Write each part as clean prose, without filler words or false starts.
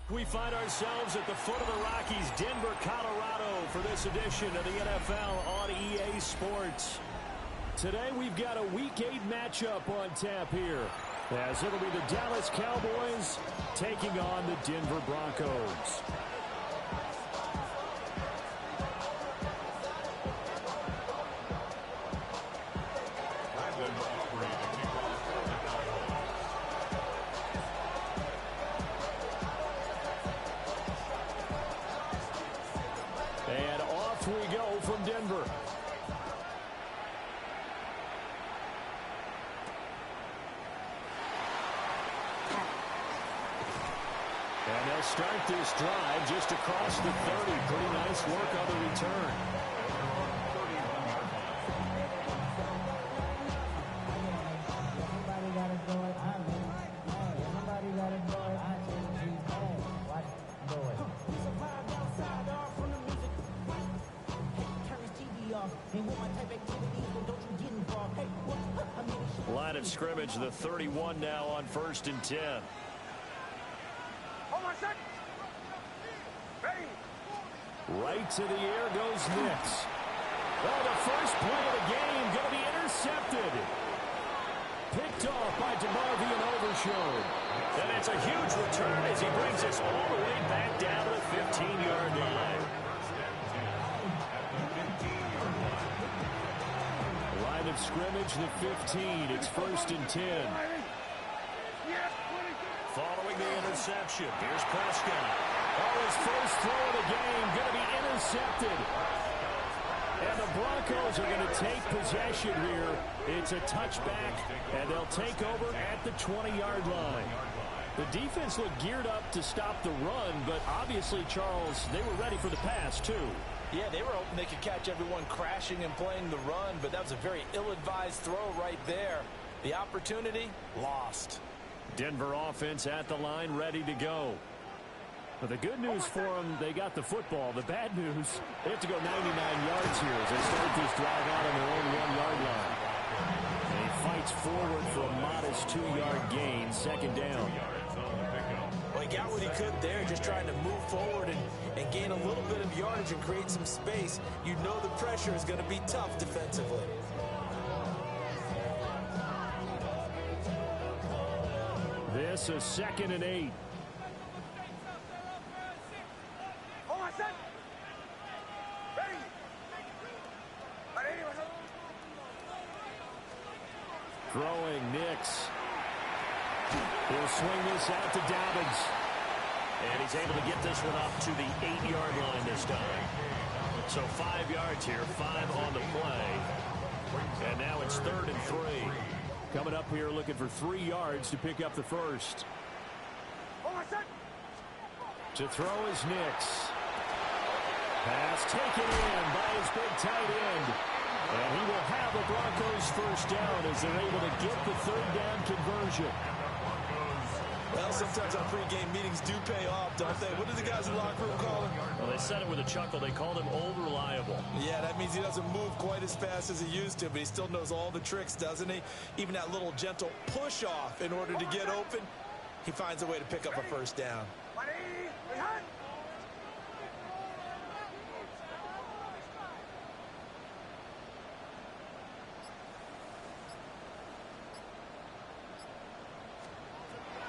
We find ourselves at the foot of the Rockies, Denver, Colorado, for this edition of the NFL on EA Sports. Today we've got a Week 8 matchup on tap here, as it'll be the Dallas Cowboys taking on the Denver Broncos. And off we go from Denver. And they'll start this drive just across the 30. Pretty nice work on the return. Line of scrimmage, the 31 now on 1st and 10. Right to the air goes Nix. Oh, the first play of the game going to be intercepted. Picked off by DeMarvin and Overshown. And it's a huge return as he brings us all the way back down to the 15-yard line. Line of scrimmage, the 15. It's 1st and 10. Following the interception, here's Prescott. Oh, his first throw of the game going to be intercepted. And the Broncos are going to take possession here. It's a touchback, and they'll take over at the 20-yard line. The defense looked geared up to stop the run, but obviously, Charles, they were ready for the pass, too. Yeah, they were hoping they could catch everyone crashing and playing the run, but that was a very ill-advised throw right there. The opportunity, lost. Denver offense at the line, ready to go. But the good news for them, they got the football. The bad news, they have to go 99 yards here as they start this drive out on their own 1-yard line. And he fights forward for a modest 2-yard gain, 2nd down. Well, he got what he could there, just trying to move forward and gain a little bit of yardage and create some space. You know the pressure is going to be tough defensively. This is 2nd and 8. Throwing Nix. He'll swing this out to Dobbins. And he's able to get this one up to the 8-yard line this time. So 5 yards here, 5 on the play. And now it's 3rd and 3. Coming up here looking for 3 yards to pick up the first. To throw is Nix. Pass taken in by his big tight end. And he will have the Broncos first down as they're able to get the 3rd down conversion. Well, sometimes our pregame meetings do pay off, don't they? What did the guys in the locker room call him? Well, they said it with a chuckle. They called him old reliable. Yeah, that means he doesn't move quite as fast as he used to, but he still knows all the tricks, doesn't he? Even that little gentle push-off in order to get open, he finds a way to pick up a first down.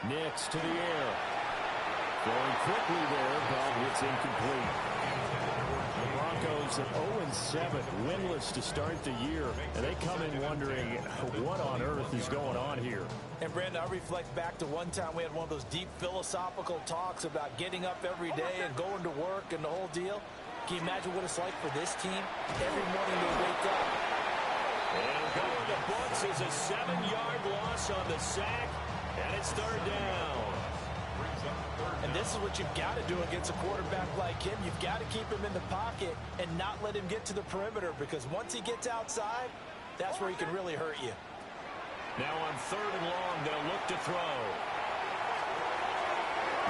Nix to the air. Going quickly there, but it's incomplete. The Broncos at 0-7, winless to start the year. And they come in wondering what on earth is going on here. And, Brandon, I reflect back to one time we had one of those deep philosophical talks about getting up every day and going to work and the whole deal. Can you imagine what it's like for this team? Every morning they wake up. And going to books is a 7-yard loss on the sack. And it's 3rd down. And this is what you've got to do against a quarterback like him. You've got to keep him in the pocket and not let him get to the perimeter, because once he gets outside, that's where he can really hurt you. Now on 3rd and long, they'll look to throw.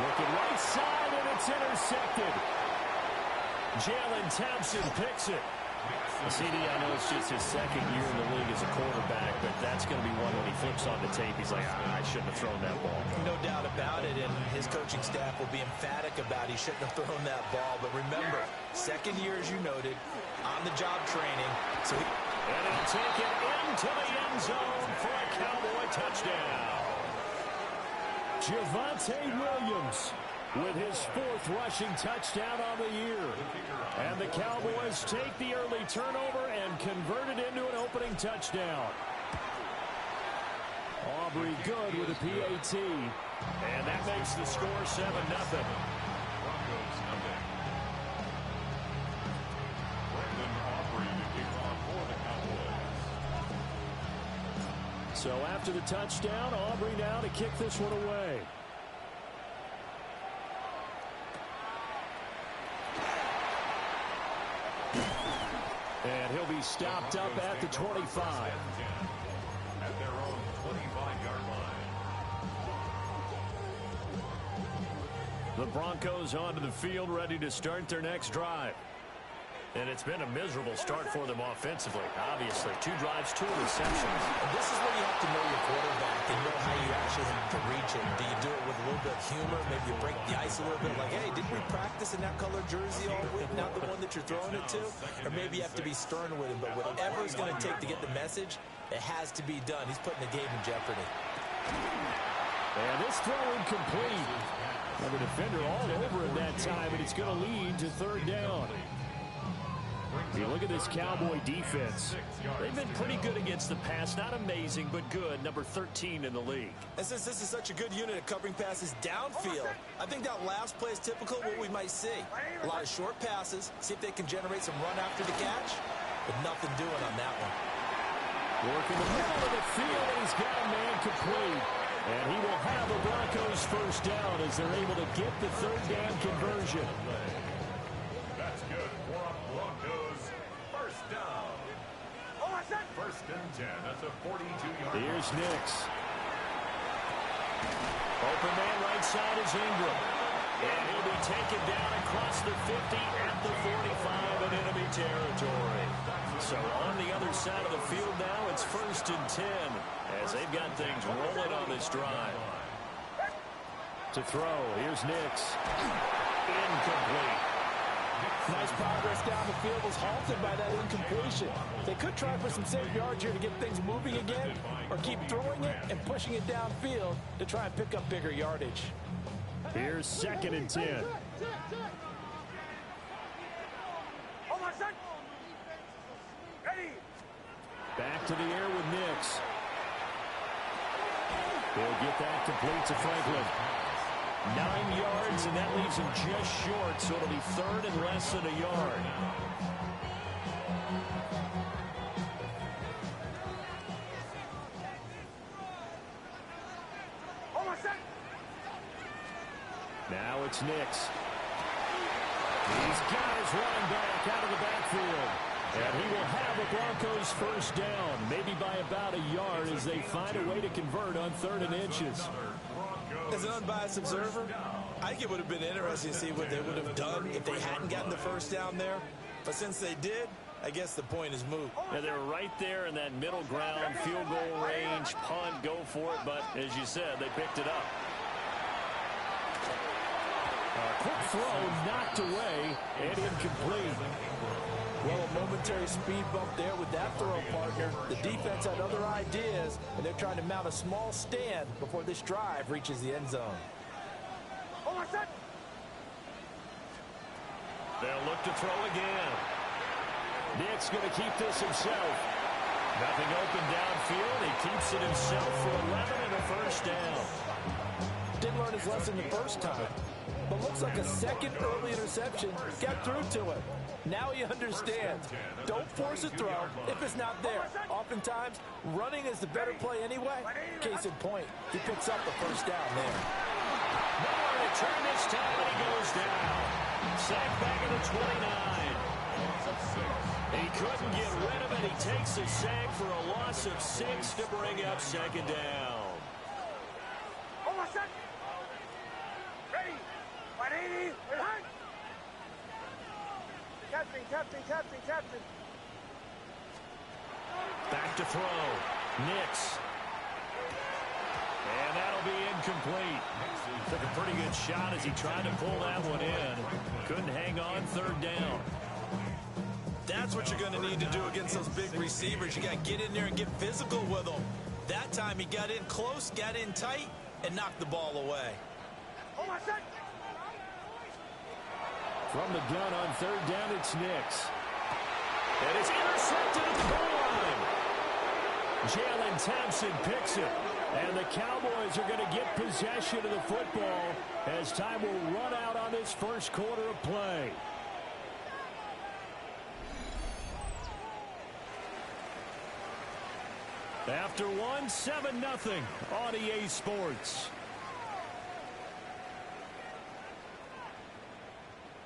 Looking right side, and it's intercepted. Jalen Thompson picks it. CD, I know it's just his second year in the league as a quarterback, but that's going to be one when he flips on the tape. He's like, I shouldn't have thrown that ball. No doubt about it, and his coaching staff will be emphatic about he shouldn't have thrown that ball. But remember, second year, as you noted, on-the-job training. And he'll take it into the end zone for a Cowboy touchdown. Javonte Williams with his fourth rushing touchdown on the year. And the Cowboys take the early turnover and convert it into an opening touchdown. Aubrey good with a PAT. And that makes the score 7-0. So after the touchdown, Aubrey now to kick this one away. And he'll be stopped up at the 25. At their own 25-yard line. The Broncos onto the field, ready to start their next drive. And it's been a miserable start for them offensively. Obviously, 2 drives, 2 receptions. And this is where you have to know your quarterback and know how you actually have to reach him. Do you do it with a little bit of humor? Maybe you break the ice a little bit like, hey, didn't we practice in that color jersey all week, not the one that you're throwing it to? Or maybe you have to be stern with him. But whatever it's going to take to get the message, it has to be done. He's putting the game in jeopardy. And this throw incomplete. And the defender all over him that time, and it's going to lead to third down. You look at this Cowboy defense. They've been pretty good against the pass. Not amazing, but good. Number 13 in the league. And since this is such a good unit at covering passes downfield, I think that last play is typical of what we might see. A lot of short passes. See if they can generate some run after the catch. But nothing doing on that one. Working the middle of the field, and he's got a man complete. And he will have the Broncos first down as they're able to get the third down conversion. That's good for Broncos. First down. First and 10. That's a 42-yard. Here's Nix. Open man right side is Ingram. And he'll be taken down across the 50 at the 45 in enemy territory. So on the other side of the field now, it's first and 10 as they've got things rolling on this drive. To throw, here's Nix. Incomplete. Nice progress down the field was halted by that incompletion. They could try for some safe yards here to get things moving again, or keep throwing it and pushing it downfield to try and pick up bigger yardage. Here's second and 10. Back to the air with Nix. He'll get that complete to Franklin. 9 yards, and that leaves him just short, so it'll be third and less than a yard. Now it's Nix. He's got his running back out of the backfield. And he will have the Broncos first down, maybe by about a yard as they find a way to convert on 3rd and inches. As an unbiased observer, I think it would have been interesting to see what they would have done if they hadn't gotten the first down there. But since they did, I guess the point is moot. Yeah, they were right there in that middle ground, field goal range, punt, go for it. But as you said, they picked it up. A quick throw knocked away and incomplete. Well, a momentary speed bump there with that throw, partner. The defense had other ideas, and they're trying to mount a small stand before this drive reaches the end zone. They'll look to throw again. Nick's going to keep this himself. Nothing open downfield. He keeps it himself for 11 and a first down. Didn't learn his lesson the first time, but looks like a second early interception got through to him. Now he understands. Don't force a throw if it's not there. Oftentimes, running is the better play anyway. Case in point, he picks up the first down there. Nowhere to turn this time, and he goes down. Sacked back at the 29. He couldn't get rid of it. He takes a sack for a loss of 6 to bring up second down. Captain. Back to throw. Nix. And that'll be incomplete. Took a pretty good shot as he tried to pull that one in. Couldn't hang on, third down. That's what you're going to need to do against those big receivers. You got to get in there and get physical with them. That time he got in close, got in tight, and knocked the ball away. From the gun on third down, it's Nix. And it's intercepted at the goal line. Jalen Thompson picks it. And the Cowboys are going to get possession of the football as time will run out on this first quarter of play. After one, 7-0 on EA Sports.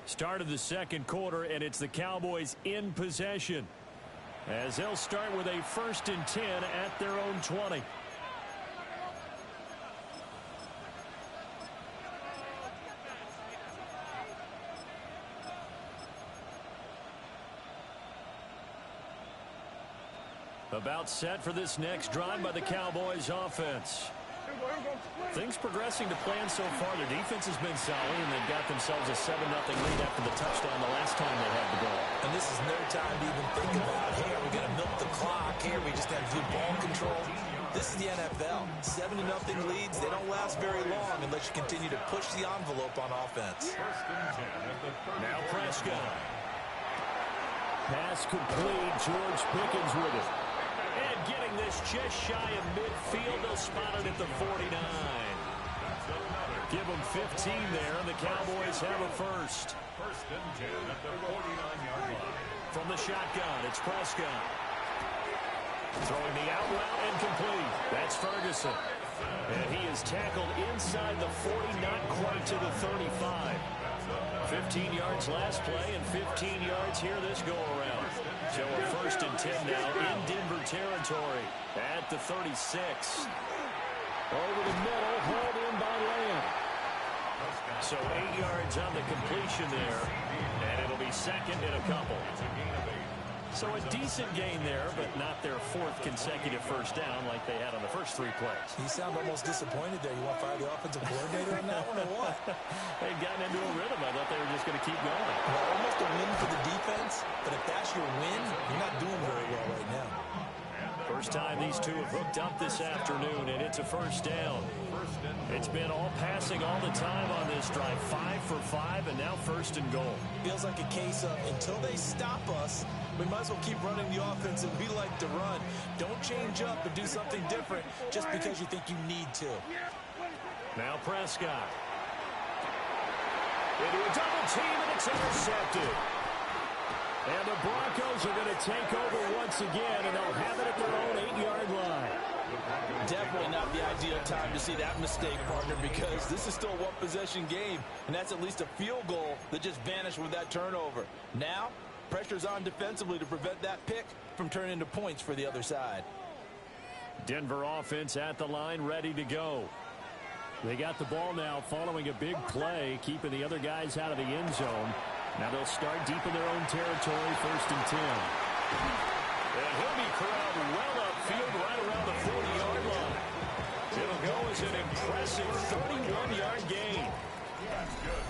Start of the second quarter, and it's the Cowboys in possession, as they'll start with a 1st and 10 at their own 20. About set for this next drive by the Cowboys offense. Things progressing to plan so far. Their defense has been solid, and they've got themselves a 7-0 lead after the touchdown the last time they had the ball. And this is no time to even think about, hey, are we going to milk the clock? Hey, are we just going to do ball control? This is the NFL. 7-0 leads, they don't last very long unless you continue to push the envelope on offense. Now Prescott. Pass complete. George Pickens with it. And getting this just shy of midfield. They'll spot it at the 49. Give them 15 there, and the Cowboys have a first. 1st and 10 at the 49-yard line. From the shotgun, it's Prescott. Throwing the out route and complete. That's Ferguson. And he is tackled inside the 40, not quite to the 35. 15 yards last play and 15 yards here this go-around. So a 1st and 10 now in Denver territory at the 36. Over the middle, hauled in by Lamb. So 8 yards on the completion there, and it'll be second and a couple. So a decent gain there, but not their 4th consecutive first down like they had on the first 3 plays. You sound almost disappointed there. You want to fire the offensive coordinator on that one or what? They'd gotten into a rhythm. I thought they were just going to keep going. Well, almost a win for the defense, but if that's your win, you're not doing very well right now. First time these two have hooked up this afternoon, and it's a first down. It's been all passing all the time on this drive. 5 for 5, and now 1st and goal. Feels like a case of until they stop us, we might as well keep running the offense that we like to run. Don't change up and do something different just because you think you need to. Now Prescott. Into a double team, and it's intercepted. And the Broncos are going to take over once again, and they'll have it at their own 8-yard line. Definitely not the ideal time to see that mistake, partner, because this is still a one-possession game, and that's at least a field goal that just vanished with that turnover. Now, pressure's on defensively to prevent that pick from turning into points for the other side. Denver offense at the line, ready to go. They got the ball now following a big play, keeping the other guys out of the end zone. Now they'll start deep in their own territory, 1st and 10. And he'll be corralled well upfield right around the 40-yard line. It'll go as an impressive 31-yard gain.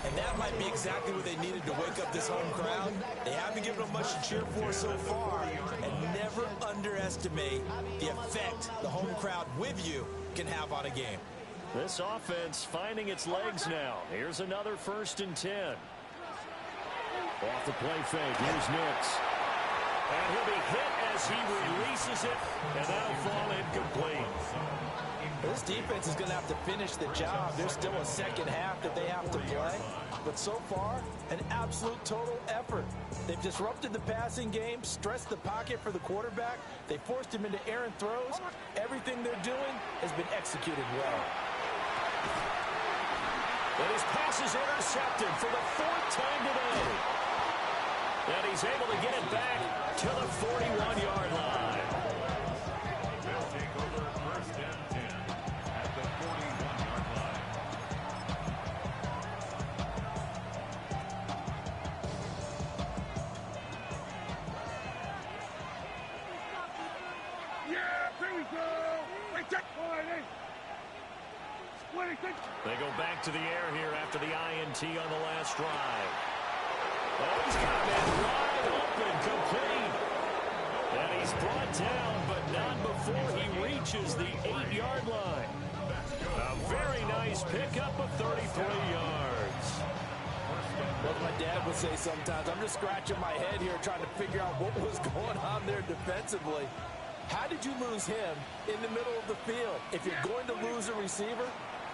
And that might be exactly what they needed to wake up this home crowd. They haven't given them much to cheer for so far. And never underestimate the effect the home crowd with you can have on a game. This offense finding its legs now. Here's another 1st and 10. Off the play fake, here's Nix. And he'll be hit as he releases it, and that'll fall incomplete. This defense is going to have to finish the job. There's still a second half that they have to play. But so far, an absolute total effort. They've disrupted the passing game, stressed the pocket for the quarterback. They forced him into errant throws. Everything they're doing has been executed well. And his pass is intercepted for the 4th time today. And he's able to get it back to the 41-yard line. They'll take over 1st and 10 at the 41-yard line. They go back to the air here after the INT on the last drive. Oh, he's got it wide open, complete. And he's brought down, but not before he reaches the 8-yard line. A very nice pickup of 33 yards. What my dad would say sometimes, I'm just scratching my head here trying to figure out what was going on there defensively. How did you lose him in the middle of the field? If you're going to lose a receiver,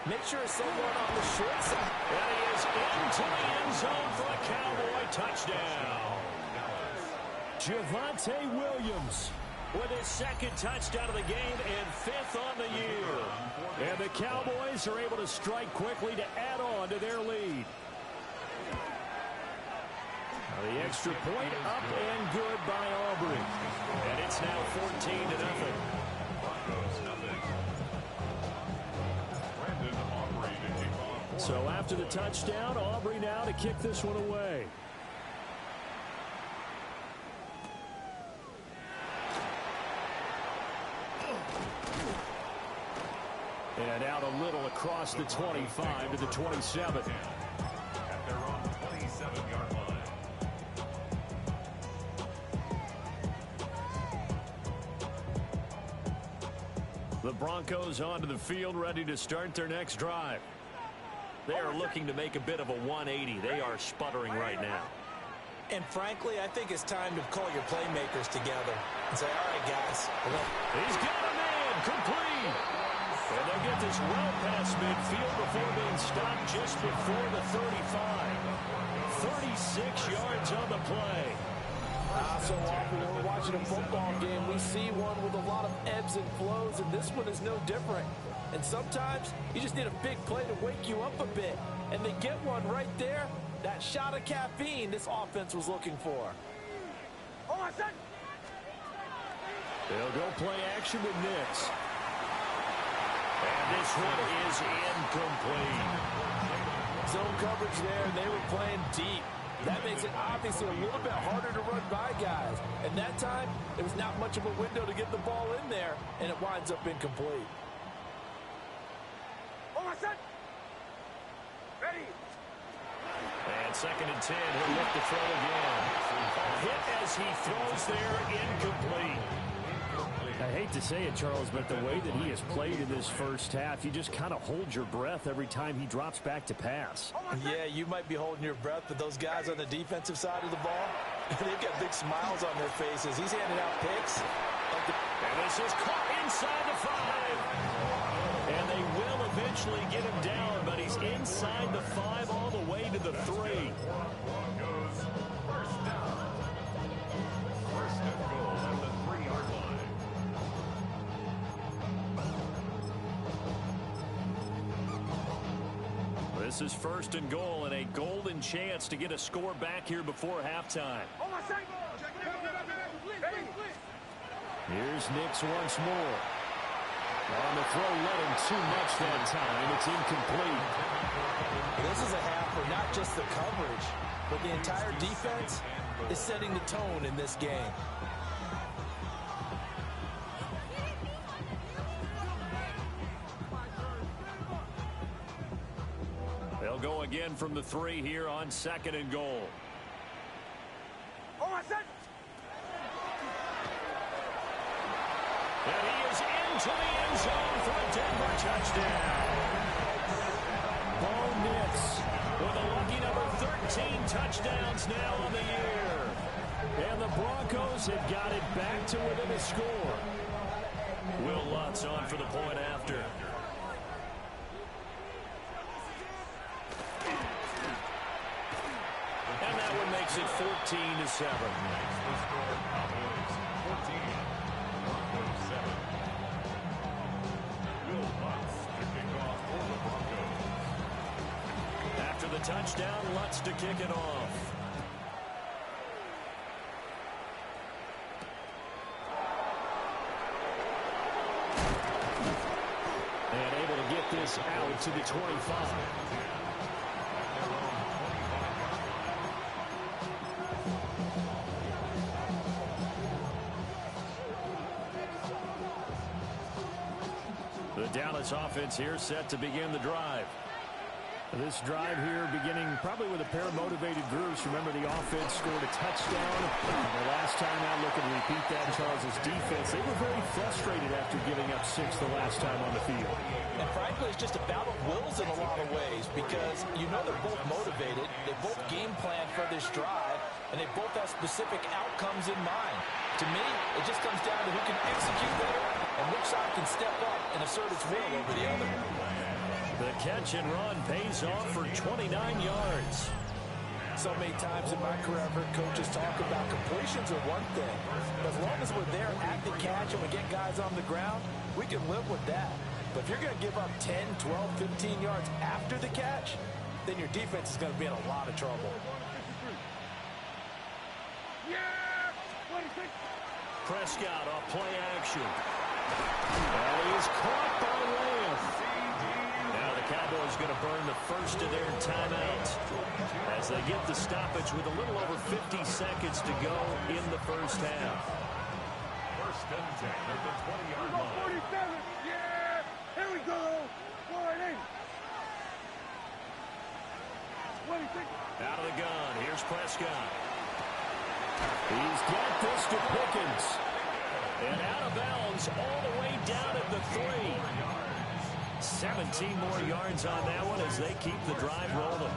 make sure it's someone on the short side. And he is into the end zone for a Cowboy touchdown. Javonte Williams with his second touchdown of the game and 5th on the year. And the Cowboys are able to strike quickly to add on to their lead. The extra point up and good by Aubrey. And it's now 14-0. So after the touchdown, Aubrey now to kick this one away. And out a little across the 25 to the 27. At their own 27-yard line. The Broncos onto the field, ready to start their next drive. They are looking to make a bit of a 180. They are sputtering right now. And frankly, I think it's time to call your playmakers together and say, all right, guys. He's got a man, complete. And they'll get this well past midfield before being stopped just before the 35. 36 yards on the play. So often when we're watching a football game, we see one with a lot of ebbs and flows, and this one is no different. And sometimes you just need a big play to wake you up a bit. And they get one right there. That shot of caffeine this offense was looking for. They'll go play action with Nix. And this one is incomplete. Zone coverage there, and they were playing deep. That makes it obviously a little bit harder to run by guys. And that time, there was not much of a window to get the ball in there, and it winds up incomplete. Ready. And 2nd and 10, he'll look to throw again. A hit as he throws there, incomplete. I hate to say it, Charles, but the way that he has played in this first half, you just kind of hold your breath every time he drops back to pass. Yeah, you might be holding your breath, but those guys on the defensive side of the ball, they've got big smiles on their faces. He's handing out picks. And this is caught inside the 5. And they will eventually get him down, but he's inside the 5 all the way to the 3. Broncos first down. First and goal at the 3-yard line. This is 1st and goal and a golden chance to get a score back here before halftime. Here's Nix once more. On the throw, letting too much that time. It's incomplete. This is a half where not just the coverage, but the entire defense is setting the tone in this game. They'll go again from the 3 here on 2nd and goal. And he is into the end zone for a Denver touchdown. Bo Nix with a lucky number 13 touchdowns now on the year. And the Broncos have got it back to within a score. Will Lutz on for the point after. And that one makes it 14-7. After the touchdown, Lutz to kick it off. And able to get this out to the 25. This offense here set to begin the drive. This drive here beginning probably with a pair of motivated groups. Remember, the offense scored a touchdown. And the last time out, looking to repeat that, Charles' defense, they were very frustrated after giving up 6 the last time on the field. And frankly, it's just a battle of wills in a lot of ways because you know they're both motivated. They both game plan for this drive, and they both have specific outcomes in mind. To me, it just comes down to who can execute better and which side can step up and assert its will over the other. The catch and run pays off for 29 yards. So many times in my career, I've heard coaches talk about completions are one thing. But as long as we're there at the catch and we get guys on the ground, we can live with that. But if you're going to give up 10, 12, 15 yards after the catch, then your defense is going to be in a lot of trouble. Prescott off play action. And he is caught by Lamb. Now the Cowboys going to burn the first of their timeouts as they get the stoppage with a little over 50 seconds to go in the first half. First and 10 at the 20-yard line. 47. Yeah. Here we go. 40. 26. Out of the gun. Here's Prescott. He's got this to Pickens. And out of bounds all the way down at the 3. 17 more yards on that one as they keep the drive rolling.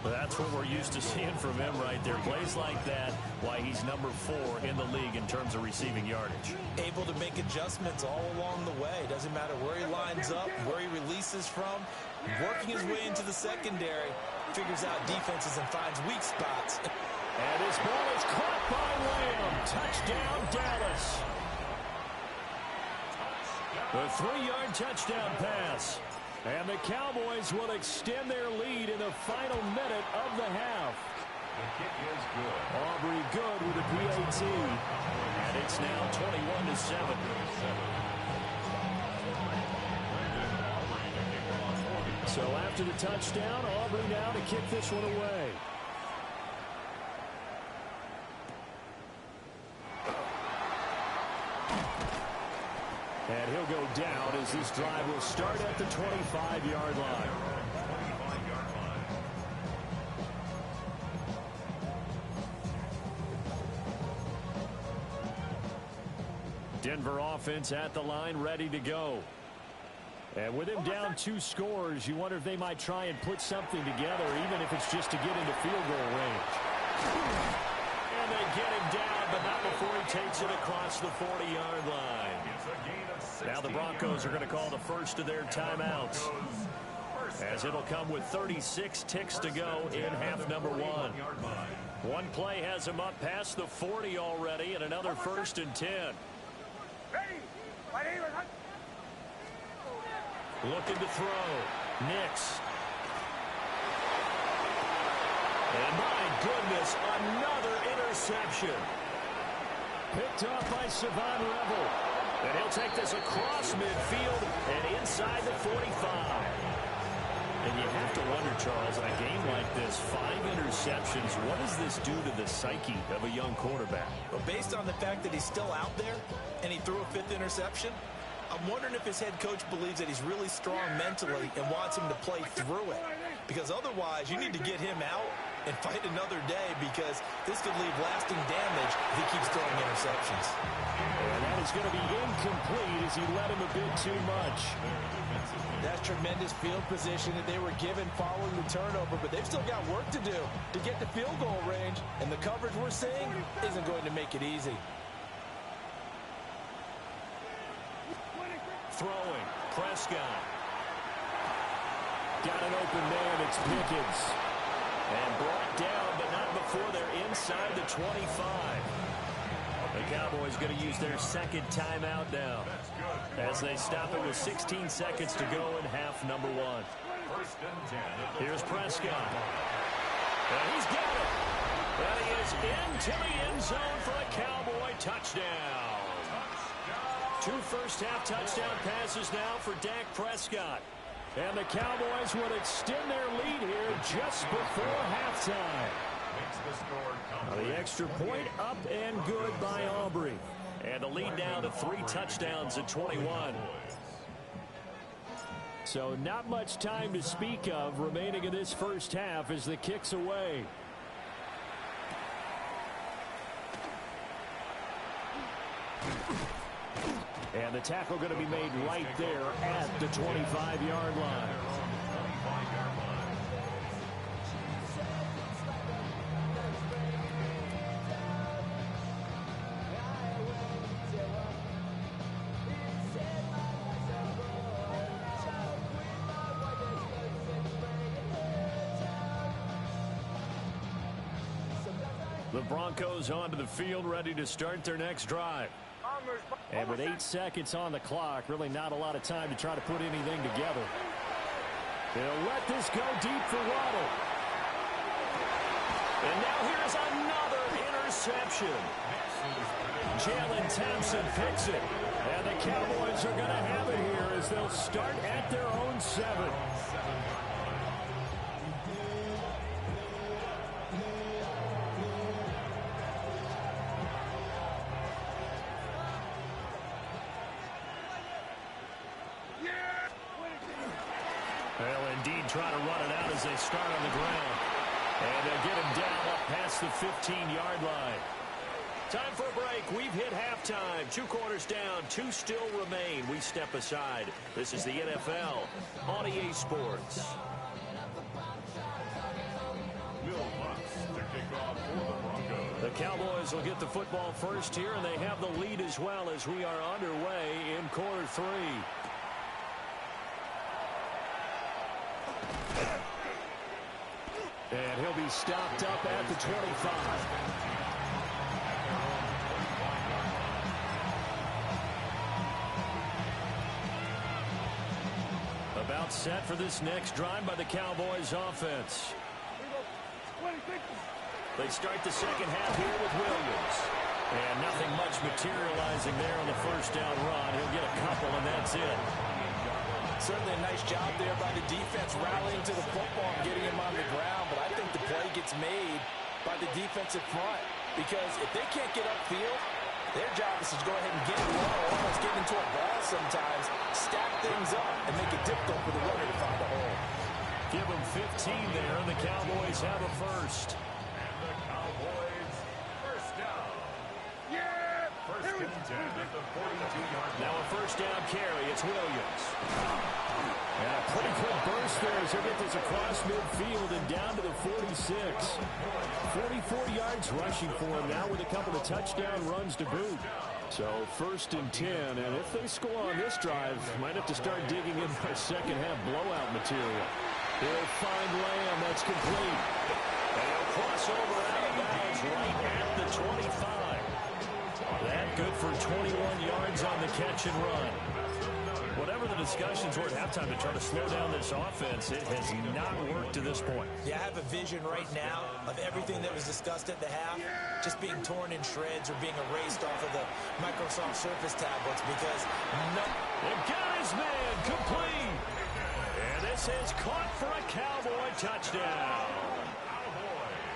That's what we're used to seeing from him right there. Plays like that, why he's number 4 in the league in terms of receiving yardage. Able to make adjustments all along the way. Doesn't matter where he lines up, where he releases from. Working his way into the secondary. Figures out defenses and finds weak spots. And his ball is caught by Lamb. Touchdown, Dallas. The 3-yard touchdown pass. And the Cowboys will extend their lead in the final minute of the half. The kick is good. Aubrey good with a PAT. And it's now 21-7. So after the touchdown, Aubrey now to kick this one away. And he'll go down as this drive will start at the 25-yard line. Denver offense at the line, ready to go. And with him down 2 scores, you wonder if they might try and put something together, even if it's just to get into field goal range. And they get him down, but not before he takes it across the 40-yard line. Now the Broncos are going to call the first of their timeouts, as it'll come with 36 ticks to go in half number 1. One play has him up past the 40 already, and another 1st and 10. Looking to throw. Nix. And my goodness, another interception. Picked off by Savon Revel. And he'll take this across midfield and inside the 45. And you have to wonder, Charles, in a game like this, 5 interceptions, what does this do to the psyche of a young quarterback? But based on the fact that he's still out there and he threw a 5th interception, I'm wondering if his head coach believes that he's really strong mentally and wants him to play through it. Because otherwise, you need to get him out and fight another day, because this could leave lasting damage if he keeps throwing interceptions. And that is going to be incomplete as he led him a bit too much. That's tremendous field position that they were given following the turnover, but they've still got work to do to get to field goal range, and the coverage we're seeing isn't going to make it easy. Throwing. Prescott. Got an open man. It's Pickens. And brought down, but not before they're inside the 25. The Cowboys going to use their second timeout now, as they stop it with 16 seconds to go in half number 1. First and 10. Here's Prescott. And he's got it. And he is into the end zone for a Cowboy touchdown. 2 first-half touchdown passes now for Dak Prescott. And the Cowboys would extend their lead here just before halftime. The extra point up and good by Aubrey. And the lead down to 3 touchdowns at 21. So not much time to speak of remaining in this first half as the kick's away. And the tackle going to be made right there at the 25-yard line. The Broncos onto the field, ready to start their next drive. And with 8 seconds on the clock, really not a lot of time to try to put anything together. They'll let this go deep for Waddle. And now here's another interception. Jalen Thompson picks it. And the Cowboys are going to have it here as they'll start at their own 7. Well, indeed, trying to run it out as they start on the ground. And they'll get him down up past the 15-yard line. Time for a break. We've hit halftime. 2 quarters down. 2 still remain. We step aside. This is the NFL on EA Sports. The Cowboys will get the football first here, and they have the lead as well as we are underway in quarter 3. And he'll be stopped up at the 25. About set for this next drive by the Cowboys offense. They start the second half here with Williams. And nothing much materializing there on the first down run. He'll get a couple, and that's it. Certainly a nice job there by the defense rallying to the football and getting him on the ground. But I think the play gets made by the defensive front. Because if they can't get upfield, their job is to go ahead and get low, almost get into a ball sometimes, stack things up, and make it difficult for the runner to find a hole. Give them 15 there, and the Cowboys have a first. And the Cowboys first down. Yeah! First and 10 at the 42-yard line. Now a first down carry. It's Williams. And a pretty quick burst there as he gets this across midfield and down to the 46. 44 yards rushing for him now with a couple of touchdown runs to boot. So first and 10, and if they score on this drive, might have to start digging in for second half blowout material. He'll find Lamb. That's complete. And he'll cross over out of bounds right at the 25. That good for 21 yards on the catch and run. Whatever the discussions were at halftime to try to slow down this offense, it has not worked to this point. Yeah, I have a vision right now of everything that was discussed at the half just being torn in shreds or being erased off of the Microsoft Surface tablets because They got his man complete. And this is caught for a Cowboy touchdown.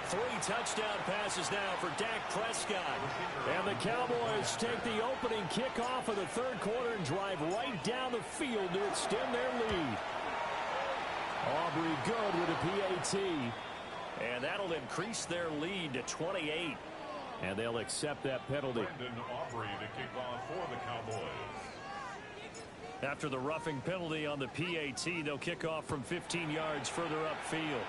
3 touchdown passes now for Dak Prescott. And the Cowboys take the opening kickoff of the third quarter and drive right down the field to extend their lead. Aubrey good with a PAT. And that'll increase their lead to 28. And they'll accept that penalty. Brandon Aubrey to kick off for the Cowboys. After the roughing penalty on the PAT, they'll kick off from 15 yards further upfield.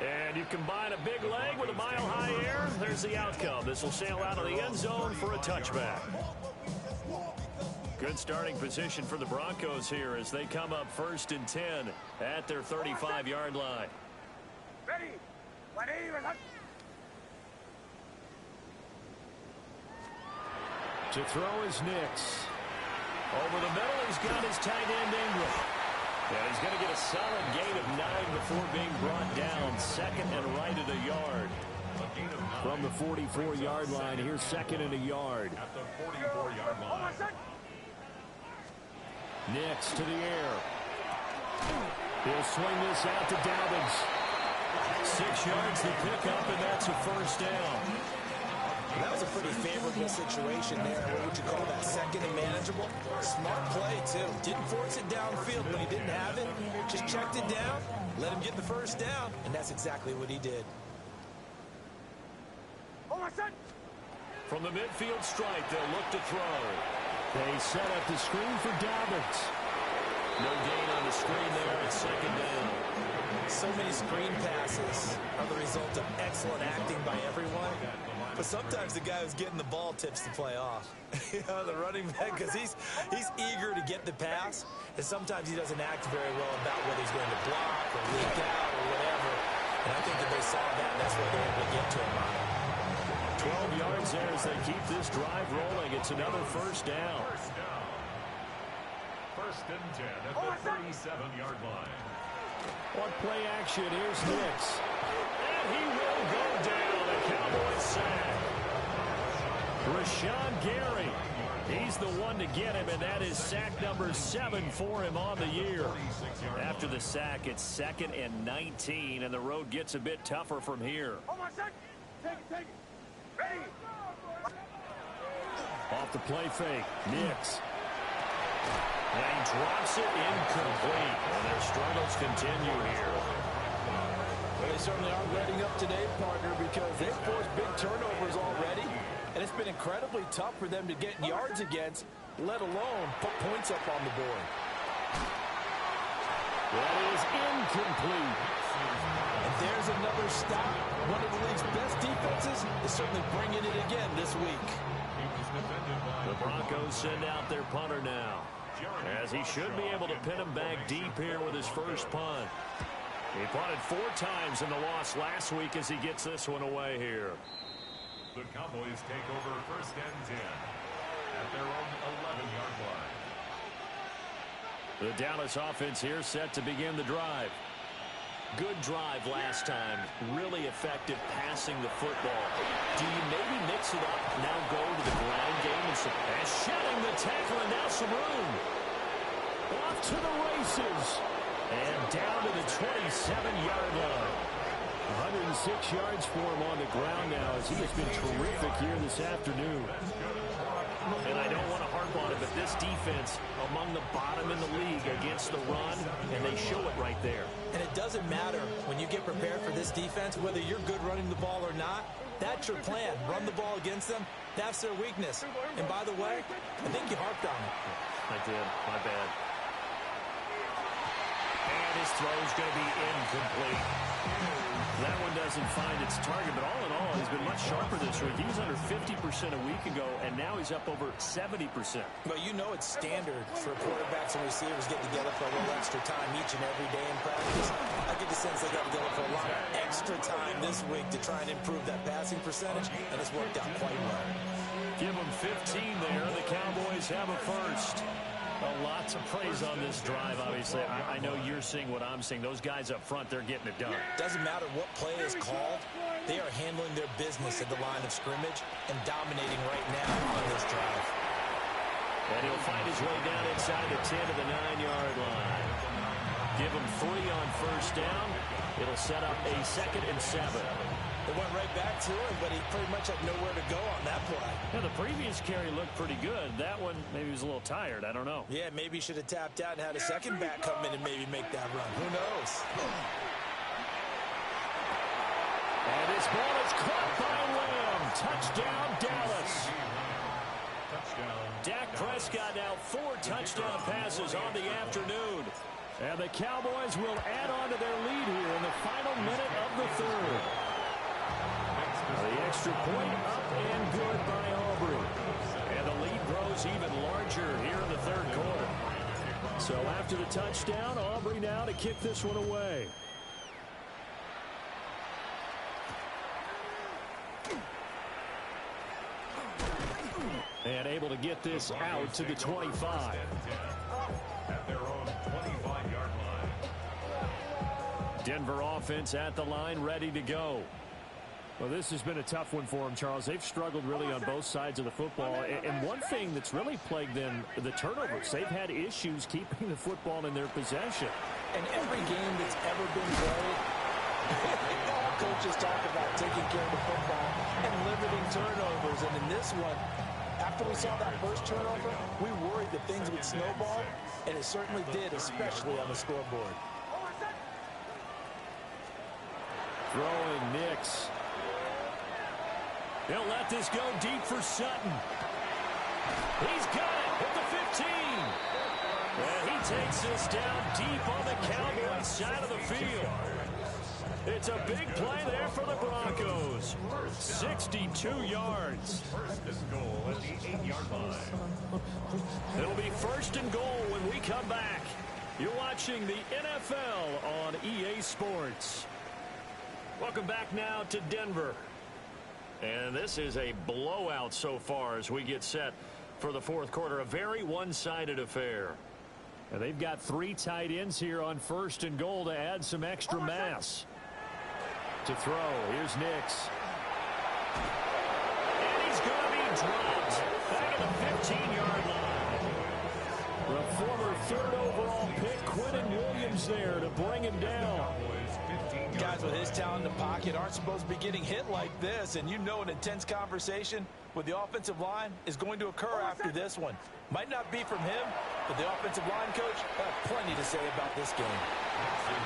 And you combine a big leg with a mile-high air, there's the outcome. This will sail out of the end zone for a touchback. Good starting position for the Broncos here as they come up first and 10 at their 35-yard line. Ready? 180. To throw is Nix. Over the middle, he's got his tight end Ingram. And he's going to get a solid gain of 9 before being brought down. Second and right at a yard. From the 44-yard line, here's second and a yard. At the 44-yard line. Nix to the air. He'll swing this out to Dobbins. 6 yards to pick up, and that's a first down. That was a pretty favorable situation there. What would you call that? Second and manageable? Smart play, too. Didn't force it downfield when he didn't have it. Just checked it down, let him get the first down, and that's exactly what he did. From the midfield strike, they'll look to throw. They set up the screen for Dobbins. No gain on the screen there. It's second down. So many screen passes are the result of excellent acting by everyone. But sometimes the guy who's getting the ball tips the play off. The running back, because he's eager to get the pass, and sometimes he doesn't act very well about whether he's going to block or leak out or whatever. And I think that they saw that, and that's where they were able to get to him on it. 12 yards there as they keep this drive rolling. It's another first down. First and 10 at the 37-yard line. On play action, here's Nix. And he will go down. A Cowboys sack. Rashawn Gary. He's the one to get him, and that is sack number 7 for him on the year. After the sack, it's 2nd and 19, and the road gets a bit tougher from here. Take it. Ready? Off the play fake, Nix. And he drops it incomplete. And their struggles continue here. Well, they certainly are letting up today, partner, because they've forced big turnovers already. And it's been incredibly tough for them to get yards against, let alone put points up on the board. That is incomplete. And there's another stop. One of the league's best defenses is certainly bringing it again this week. The Broncos send out their punter now, as he should be able to pin him back deep here with his first punt. He punted 4 times in the loss last week as he gets this one away here. The Cowboys take over first and 10 at their own 11-yard line. The Dallas offense here set to begin the drive. Good drive last time. Really effective passing the football. Do you maybe mix it up, now go to the ground game and shedding the tackle, and now some room. Off to the races. And down to the 27-yard line. 106 yards for him on the ground now as he has been terrific here this afternoon. And I don't want to harp on it, but this defense among the bottom in the league against the run, and they show it right there. And it doesn't matter when you get prepared for this defense, whether you're good running the ball or not, that's your plan. Run the ball against them. That's their weakness. And by the way, I think you harped on it. I did. My bad. And his throw is going to be incomplete. That one doesn't find its target, but all in all, he's been much sharper this week. He was under 50% a week ago, and now he's up over 70%. But you know it's standard for quarterbacks and receivers get together for a little extra time each and every day in practice. I get the sense they got together for a lot of extra time this week to try and improve that passing percentage, and it's worked out quite well. Give them 15 there. The Cowboys have a first. Lots of praise on this drive, obviously. I know you're seeing what I'm seeing. Those guys up front, they're getting it done. Doesn't matter what play is called. They are handling their business at the line of scrimmage and dominating right now on this drive. And he'll find his way down inside the 10 to the 9-yard line. Give him 3 on first down. It'll set up a 2nd and 7. It went right back to him, but he pretty much had nowhere to go on that play. Yeah, the previous carry looked pretty good. That one, maybe he was a little tired. I don't know. Yeah, maybe he should have tapped out and had a second back come in and maybe make that run. Who knows? And this ball is caught by Lamb. Touchdown, Dallas. Dak Prescott now 4 touchdown passes on the afternoon. And the Cowboys will add on to their lead here in the final minute of the 3rd. The extra point up and good by Aubrey. And the lead grows even larger here in the 3rd quarter. So after the touchdown, Aubrey now to kick this one away. And able to get this out to the 25. At their own 25-yard line. Denver offense at the line, ready to go. Well, this has been a tough one for them, Charles. They've struggled really on both sides of the football. And one thing that's really plagued them, the turnovers. They've had issues keeping the football in their possession. And every game that's ever been played, All coaches talk about taking care of the football and limiting turnovers. And in this one, after we saw that first turnover, we worried that things would snowball, and it certainly did, especially on the scoreboard. Throwing Nix. He'll let this go deep for Sutton. He's got it at the 15. And he takes us down deep on the Cowboys side of the field. It's a big play there for the Broncos. 62 yards. First and goal at the 8-yard line. It'll be first and goal when we come back. You're watching the NFL on EA Sports. Welcome back now to Denver. And this is a blowout so far as we get set for the fourth quarter. A very one-sided affair. And they've got 3 tight ends here on first and goal to add some extra mass. To throw, here's Nix. And he's going to be dropped back at the 15-yard line. The former 3rd overall pick, Quentin Williams, there to bring him down. Guys with his talent in the pocket aren't supposed to be getting hit like this, and you know an intense conversation with the offensive line is going to occur after this one. Might not be from him, but the offensive line coach have plenty to say about this game.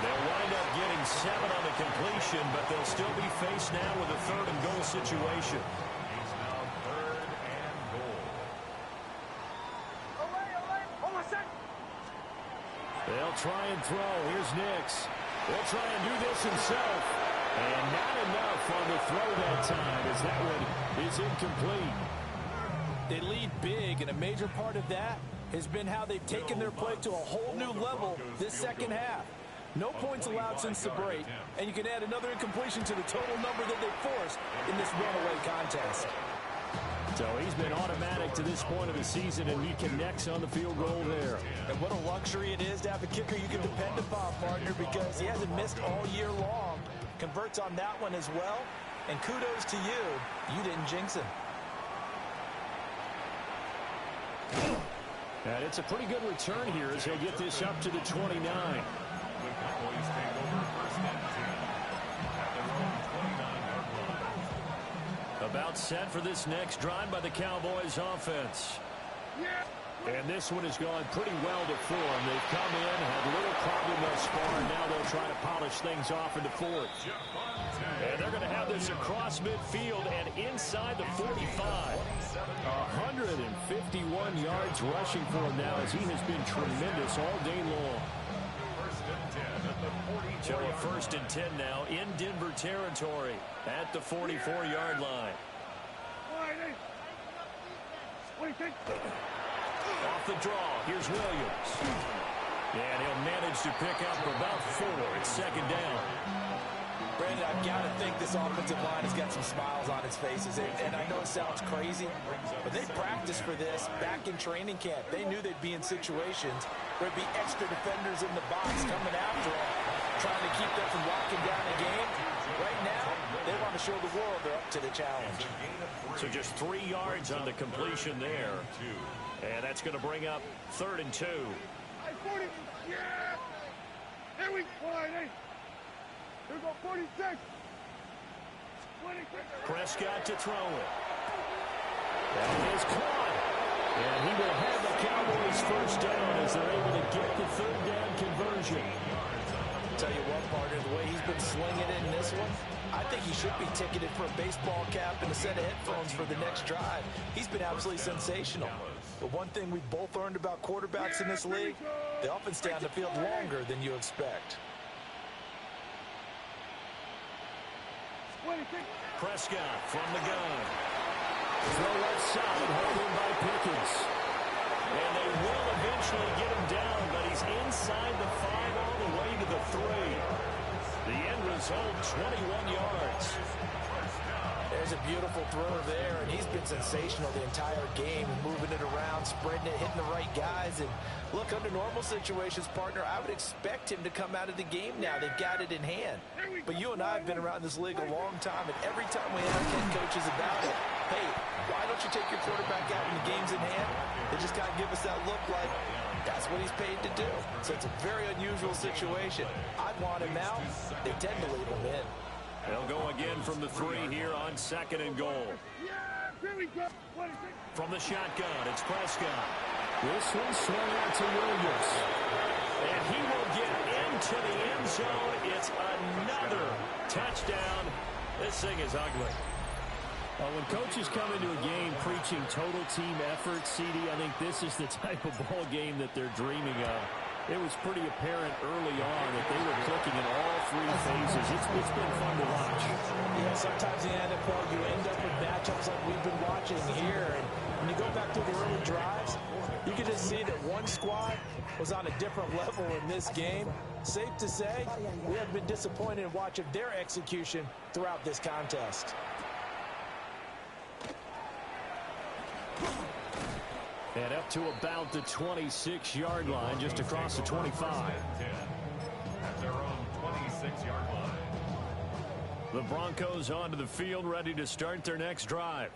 They'll wind up getting 7 on the completion, but they'll still be faced now with a 3rd and goal situation. He's now 3rd and goal. They'll try and throw. Here's Nix. They'll try and do this himself. And not enough on the throw that time as that one is incomplete. They lead big, and a major part of that has been how they've taken their play to a whole new level this second half. No points allowed since the break, and you can add another incompletion to the total number that they forced in this runaway contest. So he's been automatic to this point of the season, and he connects on the field goal there. And what a luxury it is to have a kicker you can depend upon, partner, because he hasn't missed all year long. Converts on that one as well, and kudos to you. You didn't jinx him. And it's a pretty good return here as they get this up to the 29. The Cowboys take over first and 10 at their own 29-yard line. About set for this next drive by the Cowboys offense. And this one has gone pretty well to form. They've come in, had little problem thus far, and now they'll try to polish things off into fourth. And they're going to have this across midfield and inside the 45. 151 yards rushing for him now as he has been tremendous all day long. First and 10 at the 44. So a first and 10 now in Denver territory at the 44-yard line. Off the draw, here's Williams. And he'll manage to pick up about 4. It's second down. Brandon, I've got to think this offensive line has got some smiles on its faces. And I know it sounds crazy, but they practiced for this back in training camp. They knew they'd be in situations where there'd be extra defenders in the box coming after them, trying to keep them from locking down a game. Right now, they want to show the world they're up to the challenge. So just 3 yards on the completion there. And that's going to bring up 3rd and 2. Here we go. Here we go, 46. Prescott to throw it. That is caught. And he will have the Cowboys first down as they're able to get the 3rd down conversion. Tell you what, partner, the way he's been slinging in this one, I think he should be ticketed for a baseball cap and a set of headphones for the next drive. He's been absolutely sensational. But one thing we've both learned about quarterbacks in this league, they often stay on the field longer than you expect. Prescott from the gun. Throw left side, held in by Pickens. And they will eventually get him down, but he's inside the 5 all the way to the 3. The end result, 21 yards. There's a beautiful throw there, and he's been sensational the entire game, moving it around, spreading it, hitting the right guys. And look, under normal situations, partner, I would expect him to come out of the game now. They've got it in hand. But you and I have been around this league a long time, and every time we ask head coaches about it, hey, why don't you take your quarterback out when the game's in hand? They just kind of give us that look like, That's what he's paid to do. So it's a very unusual situation. I'd want him out. They tend to leave him in. They'll go again from the 3 here on 2nd and goal. From the shotgun, it's Prescott. This one swung out to Williams. And he will get into the end zone. It's another touchdown. This thing is ugly. When coaches come into a game preaching total team effort, CD, I think this is the type of ball game that they're dreaming of. It was pretty apparent early on that they were clicking in all 3 phases. It's been fun to watch. Yeah, sometimes in the NFL you end up with matchups like we've been watching here. And when you go back to the early drives, you can just see that one squad was on a different level in this game. Safe to say, we have been disappointed in watching their execution throughout this contest. And up to about the 26-yard line, just across the 25. At their own 26-yard line. The Broncos onto the field, ready to start their next drive.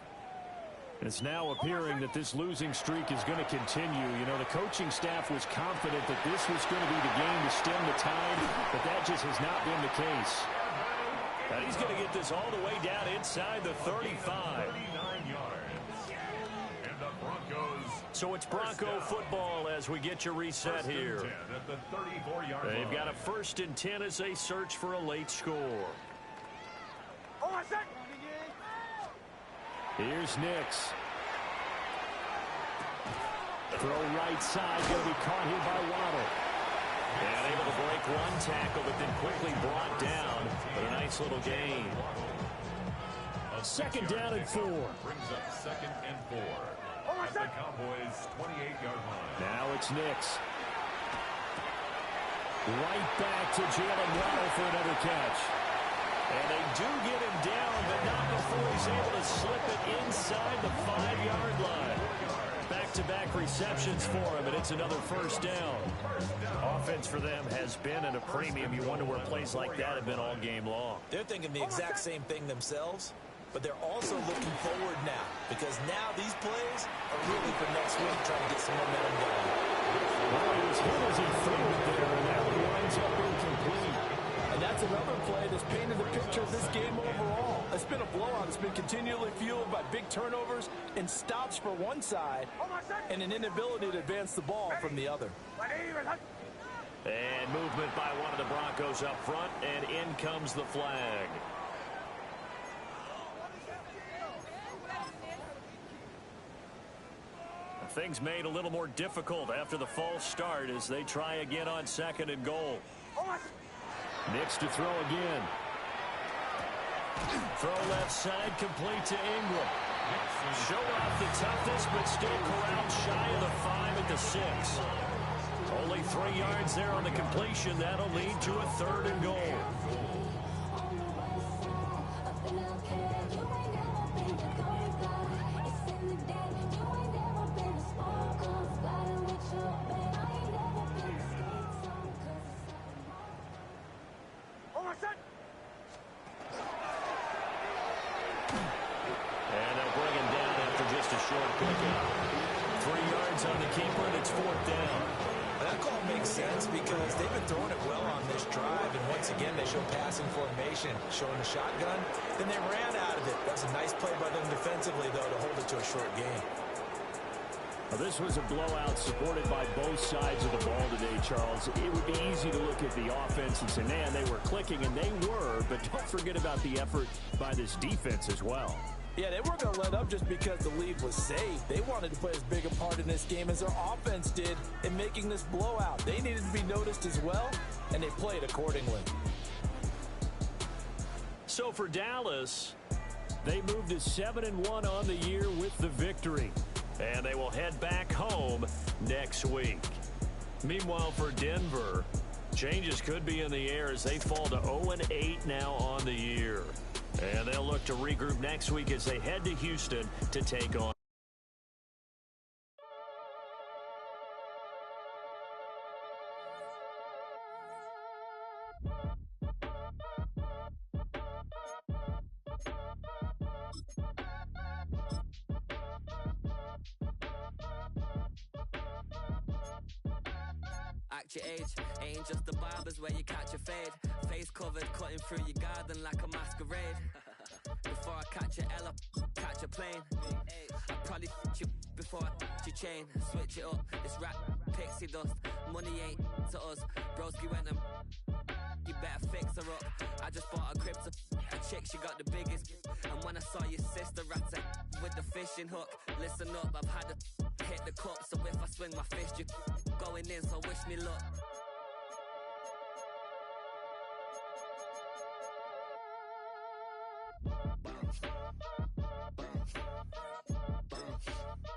And it's now appearing that this losing streak is going to continue. You know, the coaching staff was confident that this was going to be the game to stem the tide, but that just has not been the case. And he's going to get this all the way down inside the 35. 39 yards. And the Broncos. So it's Bronco football as we get your reset here. At the 34-yard line. They've got a 1st and 10 as they search for a late score. Here's Nix. Throw right side, going to be caught here by Waddle. And able to break one tackle, but then quickly brought down. But a nice little gain. 2nd down and 4. Brings up 2nd and 4. At the Cowboys' 28-yard line. Now it's Nix. Right back to Jalen Waddle for another catch. And they do get him down, but not before he's able to slip it inside the 5-yard line. Back-to-back receptions for him, and it's another 1st down. Offense for them has been at a premium. You wonder where plays like that have been all game long. They're thinking the exact same thing themselves, but they're also looking forward now, because now these plays are really for next week, trying to get some momentum going. Well, he was hit as he threw it there, and that one winds up incomplete. And that's another play that's painted the picture of this game overall. It's been a blowout. It's been continually fueled by big turnovers and stops for one side and an inability to advance the ball from the other. And movement by one of the Broncos up front, and in comes the flag. Things made a little more difficult after the false start as they try again on 2nd and goal. Nix to throw again. Throw left side, complete to Ingram. Show off the toughness, but still corralled shy of the 5 at the 6. Only 3 yards there on the completion. That'll lead to a 3rd and goal. And they'll bring him down after just a short pickup. 3 yards on the keeper, and it's 4th down. That call makes sense because they've been throwing it well on this drive, and once again they show passing formation, showing the shotgun. Then they ran out of it. That was a nice play by them defensively, though, to hold it to a short game. Well, this was a blowout supported by both sides of the ball today, Charles. It would be easy to look at the offense and say, man, they were clicking, and they were, but don't forget about the effort by this defense as well. Yeah, they weren't going to let up just because the lead was safe. They wanted to play as big a part in this game as their offense did in making this blowout. They needed to be noticed as well, and they played accordingly. So for Dallas, they moved to 7-1 on the year with the victory. And they will head back home next week. Meanwhile, for Denver, changes could be in the air as they fall to 0-8 now on the year. And they'll look to regroup next week as they head to Houston to take on match your age. Ain't just the barbers where you catch a fade. Face covered, cutting through your garden like a masquerade. Before I catch a L, catch a plane. I probably you before I your chain. Switch it up, this rap pixie dust. Money ain't to us. Broski went and you better fix her up. I just bought a crib to a chick, she got the biggest. And when I saw your sister rat with the fishing hook, listen up, I've had to hit the cup. So if I swing my fist, you going in, so wish me luck.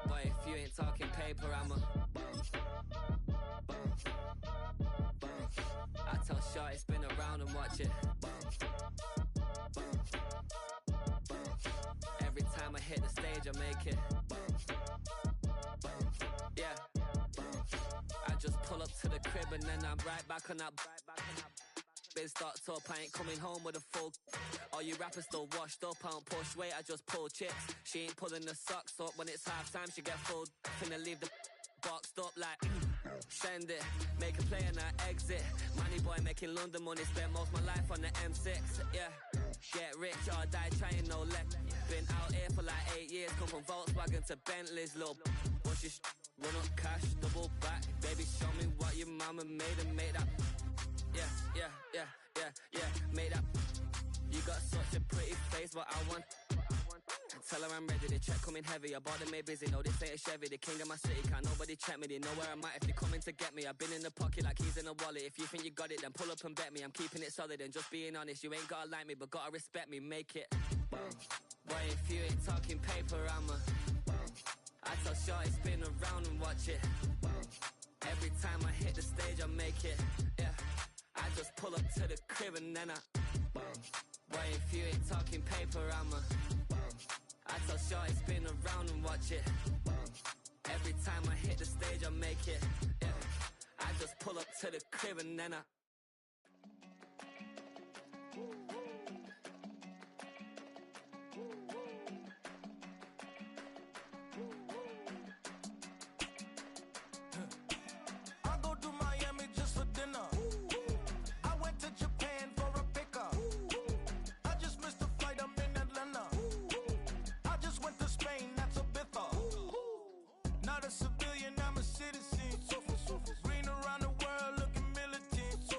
Boy, if you ain't talking paper, I'm a I tell Shorty spin around and watch it. Every time I hit the stage, I make it. Yeah. I just pull up to the crib and then I'm right back on that. Been starts up, I ain't coming home with a full. All you rappers still washed up, I don't push weight, I just pull chips. She ain't pulling the socks up when it's halftime, she get full. Finna leave the boxed up like send it, make a play and I exit. Money boy making London money, spent most of my life on the M6. Yeah, get rich or die trying, no let. Been out here for like 8 years, come from Volkswagen to Bentley's, little. What's your run up cash, double back. Baby, show me what your mama made and make that. Yeah, make that. You got such a pretty face, but I want. Tell her I'm ready, the check coming heavy. I bought them made busy, no this ain't a Chevy. The king of my city, can't nobody check me. They know where I'm at if they coming to get me. I've been in the pocket like keys in a wallet. If you think you got it, then pull up and bet me. I'm keeping it solid and just being honest. You ain't gotta like me, but gotta respect me, make it. Boy, if you ain't talking paper, I'm a I tell Shorty spin around and watch it. Every time I hit the stage, I make it. Yeah, I just pull up to the crib and then I boy, if you ain't talking paper, I'm a I tell Shorty spin around and watch it. Every time I hit the stage, I make it. Yeah, I just pull up to the crib and then I go to Miami just for dinner. I went to Japan for a pickup. I just missed the flight, I'm in Atlanta. I just went to Spain, that's a bither. Not a civilian, I'm a citizen. Green around the world, looking militant.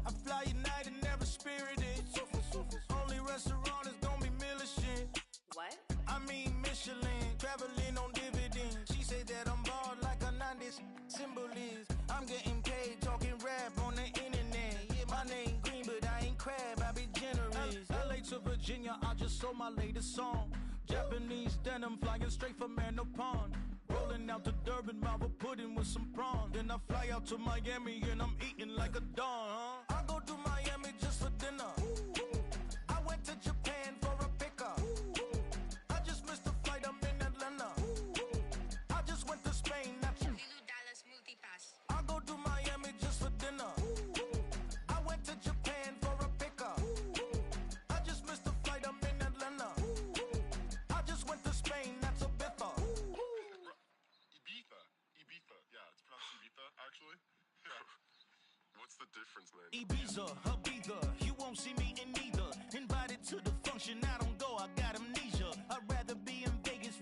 I fly United, never spirited. Only restaurant is gonna be Michelin. What? I mean Michelin, traveling on dividends. She said that I'm bald like a 90s. Symbol is, I'm getting paid, talking rap on the internet. Yeah, my name green, but I ain't crab, I be generous. LA to Virginia, I just sold my latest song. Japanese denim, flying straight from Manopon. Rolling out to Durban, Marble pudding with some prawns. Then I fly out to Miami and I'm eating like a don, huh? I go to Miami just for dinner. I went to Japan for a pickup. I just missed the flight, I'm in Atlanta. I just went to Spain, that's I go to Miami just for dinner. I went to Japan for a pickup. I just missed the flight, I'm in Atlanta. I just went to Spain, that's a bither. Ibiza. Yeah, it's pronounced Ibiza, actually. What's the difference, man? Ibiza, Ibiza, you won't see me in neither. Invited to the function, I don't go, I got amnesia. I'd rather be in Vegas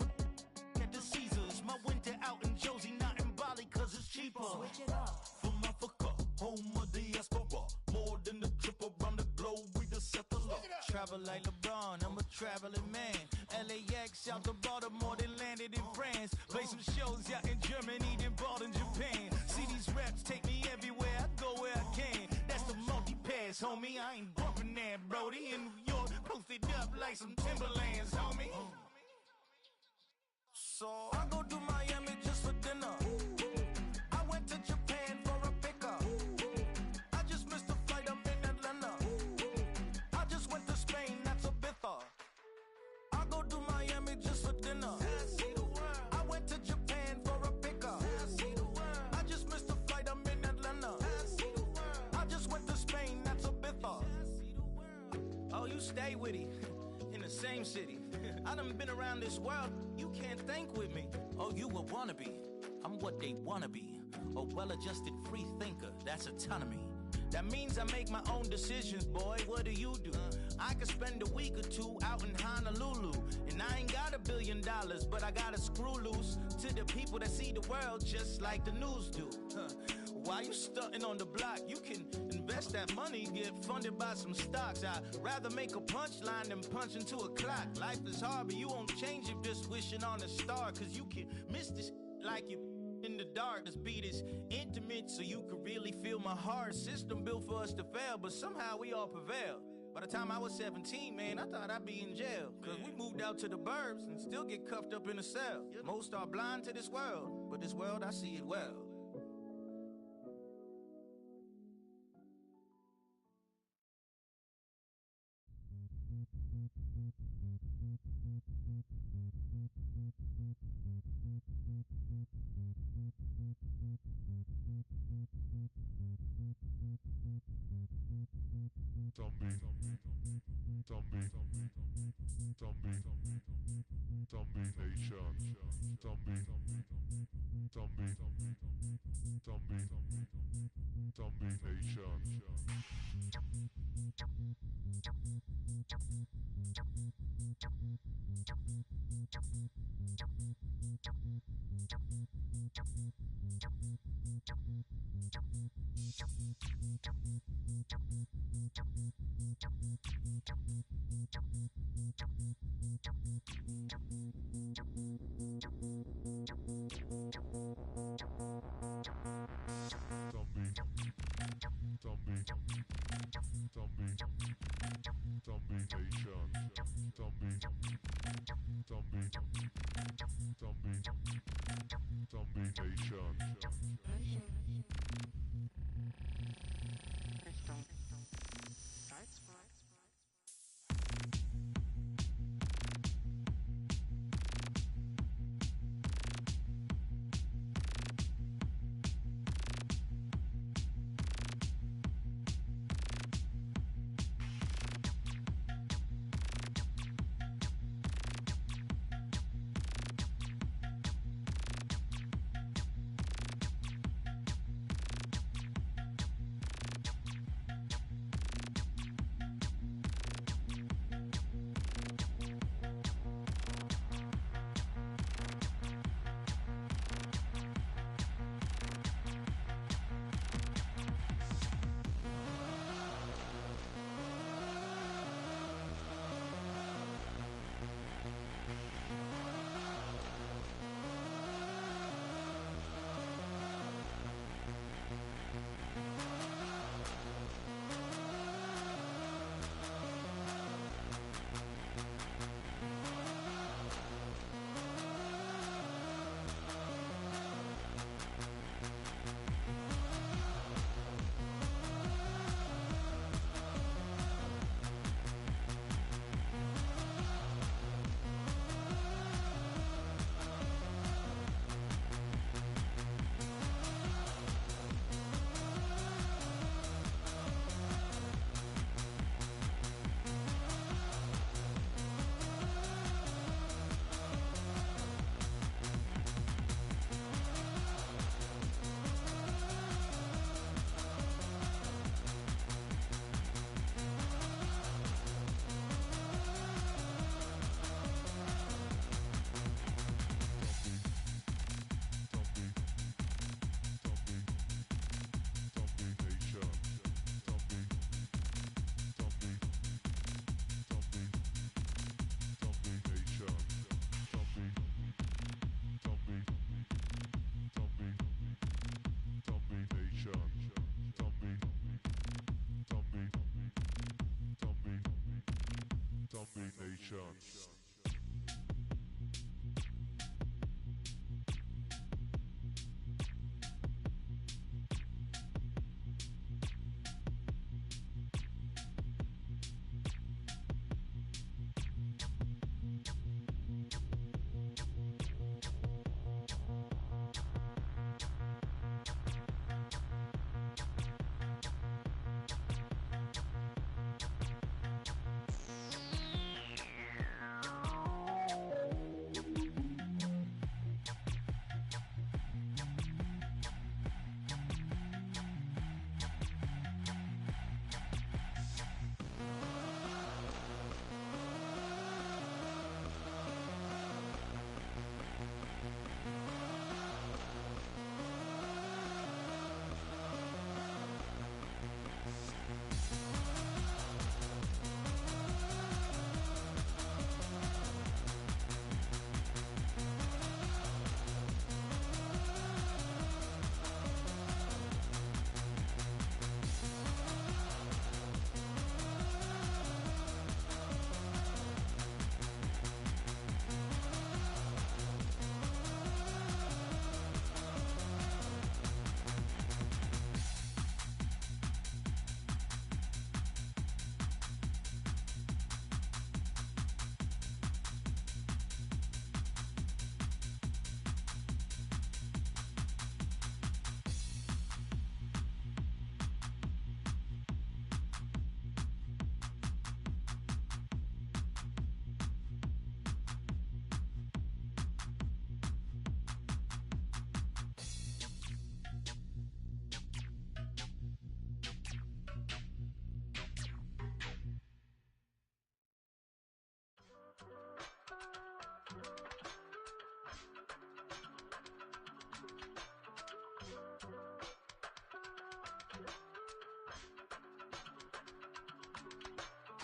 at the Caesars. My winter out in Josie, not in Bali, cause it's cheaper. Switch it up. From Africa, home of the diaspora. More than the trip around the globe, we just set the law. Travel like LeBron, I'm a traveling man. LAX out to Baltimore, then landed in France. Play some shows out in Germany, then bought in Japan. See these reps take me everywhere, I go where I can. That's the multi-pass, homie. I ain't bumping that, Brody. In New York, posted up like some Timberlands, homie. So I go to Miami just for dinner. I went to Japan for a pickup. I just missed the flight, I'm in Atlanta. I just went to Spain, that's a bither. I go to Miami just for dinner. I went to Japan for a pickup. I just missed the flight, I'm in Atlanta. I just went to Spain, that's a bither. Oh, you stay with it. In the same city. I done been around this world, you can't think with me. Oh, you a wannabe, I'm what they wanna be. a well-adjusted free thinker. That's autonomy. That means I make my own decisions, boy. What do you do? I could spend a week or two out in Honolulu, and I ain't got $1 billion, but I got a screw loose to the people that see the world just like the news do. While you stunting on the block, you can invest that money, get funded by some stocks. I'd rather make a punchline than punch into a clock. Life is hard, but you won't change it just wishing on a star, cause you can miss this like you in the dark. This beat is intimate, so you can really feel my heart. System built for us to fail, but somehow we all prevail. By the time I was 17, man, I thought I'd be in jail. Cause we moved out to the burbs and still get cuffed up in a cell. Most are blind to this world, but this world, I see it well.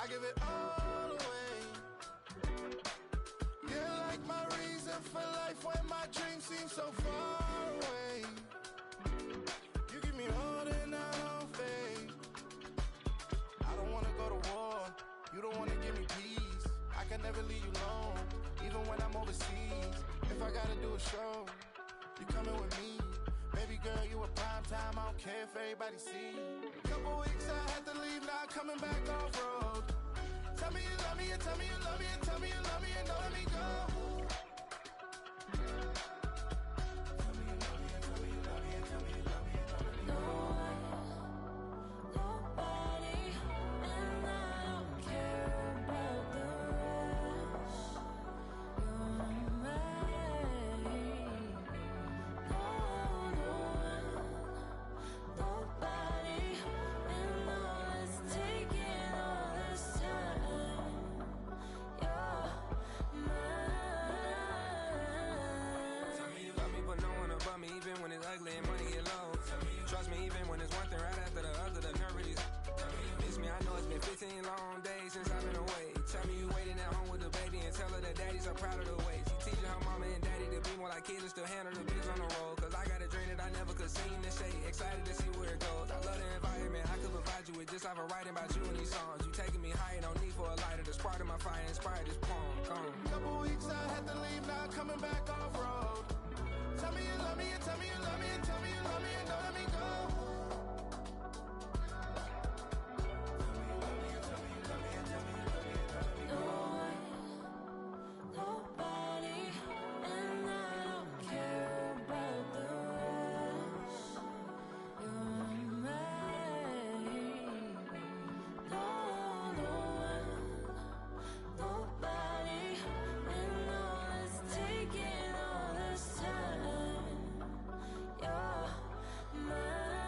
I give it all away. You're like my reason for life when my dreams seem so far away. You give me all that I don't fade. I don't wanna go to war. You don't wanna give me peace. I can never leave you alone, even when I'm overseas. If I gotta do a show, you coming with me. Baby girl, you a prime time. I don't care if everybody see. Couple weeks I had to leave, now coming back off road. Tell me you love me, and tell me you love me, and tell me you love me, and don't let me go. Tell me you love me, and tell me you love me, and tell me you love me, and don't let me go. Nobody, and I don't care about the rest. You're mine. No one, nobody, and all it's taking all this time. You're mine. Tell me you love me, but no one above me, even when it's ugly and money get low. Trust me, even when it's one thing right after the other, the nerve really. Miss me, I know it's been 15 long days since I've been away. Tell me you waiting at home with the baby and tell her that daddy's so proud of the way. She teaching her mama and daddy to be more like kids and still handle the biz on the road. Cause I got a dream that I never could sing the shade. Excited to see where it goes. I love the environment. I could provide you with just like I'm writing about you in these songs. You taking me higher, no need for a lighter. The spark of my fire inspired this poem. Come. Couple weeks I had to leave, now coming back off road. Tell me you love me, and tell me you love me, and tell me you love me, and don't let me go. Nobody, and I don't care about the rest. You're mine. No one, nobody, and all it's taking all this time. You're mine.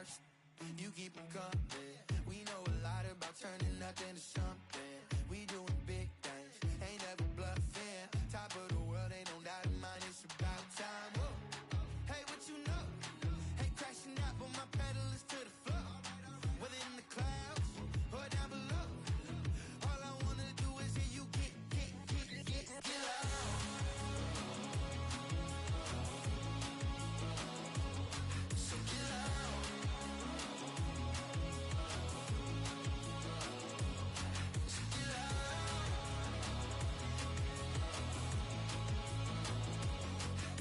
dark, you keep them coming. We know a lot about turning nothing to something. We doing big things, ain't never bluffing. Top of the world, ain't no doubt in mine, it's about time. Whoa. Hey, what you know? Hey, crashing out, but my pedal is to the floor. Whether in the clouds or down below, all I wanna do is hear you get loud. So get loud. So get loud.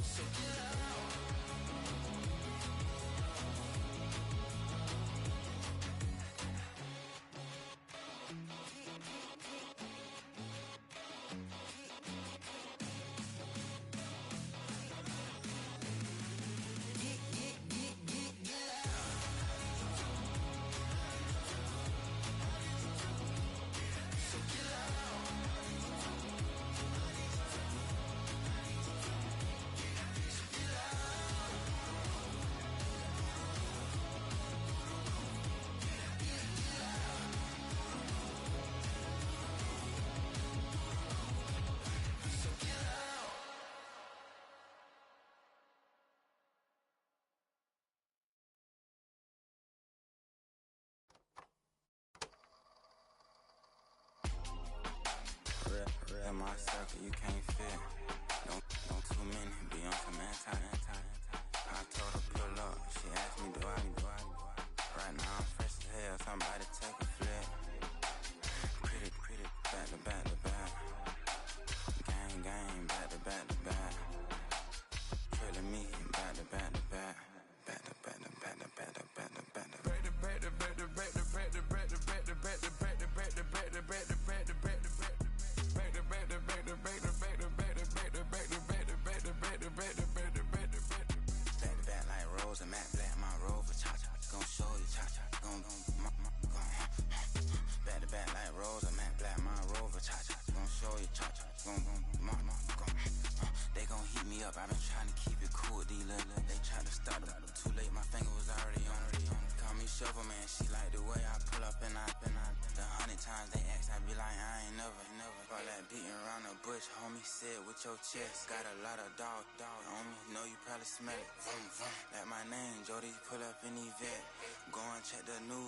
So get loud. In my circle, you can't fit. Don't too many be on some anti. I told her pull up. She asked me do I. Right now I'm fresh as hell. Somebody take a flip. Pretty, back to back to back. Gang, back to back to back. Trailing me, back to back to back. Back to back to back to back to back to back to back. Back like Rose and Matt Black, my Rover, cha-cha, gon' show you, cha-cha, gon' back to back like Rose and Matt Black, my Rover, cha-cha, gon' show you, cha-cha, gon' they gon' heat me up, I been trying to keep it cool, D-Lil, they tried to start it, too late, my finger was already on, call me Shovel Man, she like the way I pull up and I, the 100 times they ask, I be like, I ain't never, all that beating around the bush, homie, said with your chest, got a lot of dog on me, know you probably smell it, like my name, Jody, pull up in Yvette, go and check the news.